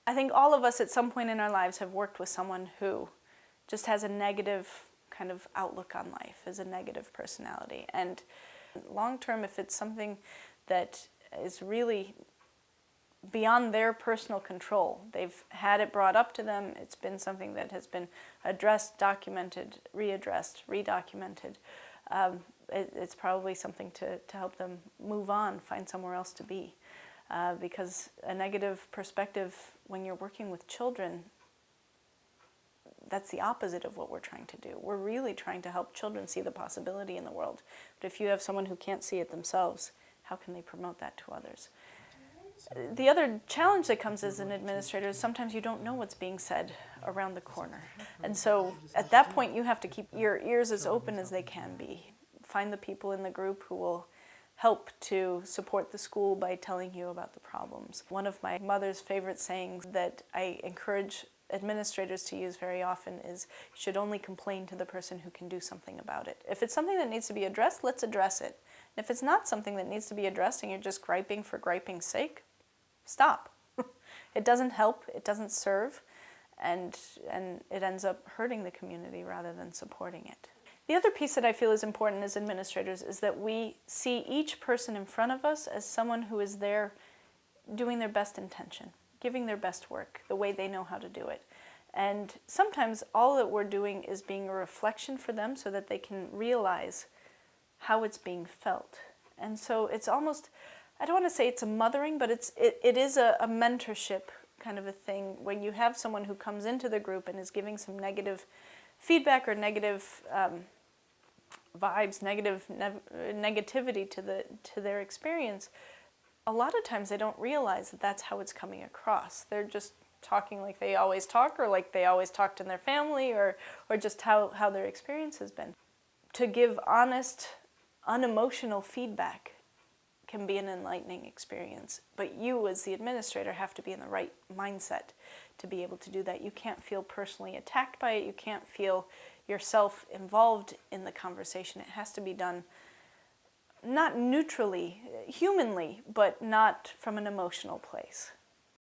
I think all of us at some point in our lives have worked with someone who just has a negative kind of outlook on life, has a negative personality. And long term, if it's something that is really beyond their personal control, they've had it brought up to them, it's been something that has been addressed, documented, readdressed, redocumented, it's probably something to help them move on, find somewhere else to be. Because a negative perspective when you're working with children, that's the opposite of what we're trying to do. We're really trying to help children see the possibility in the world. But if you have someone who can't see it themselves, how can they promote that to others? The other challenge that comes as an administrator is sometimes you don't know what's being said around the corner. And so at that point you have to keep your ears as open as they can be. Find the people in the group who will help to support the school by telling you about the problems. One of my mother's favorite sayings that I encourage administrators to use very often is, you should only complain to the person who can do something about it. If it's something that needs to be addressed, let's address it. And if it's not something that needs to be addressed and you're just griping for griping's sake, stop. It doesn't help, it doesn't serve, and it ends up hurting the community rather than supporting it. The other piece that I feel is important as administrators is that we see each person in front of us as someone who is there doing their best intention, giving their best work, the way they know how to do it. And sometimes all that we're doing is being a reflection for them so that they can realize how it's being felt. And so it's almost, I don't want to say it's a mothering, but it is a mentorship kind of a thing when you have someone who comes into the group and is giving some negative feedback or negative vibes, negativity to their experience. A lot of times they don't realize that that's how it's coming across. They're just talking like they always talk, or like they always talked in their family, or just how their experience has been. To give honest, unemotional feedback can be an enlightening experience, but you as the administrator have to be in the right mindset to be able to do that. You can't feel personally attacked by it, you can't feel yourself involved in the conversation. It has to be done not neutrally, humanly, but not from an emotional place.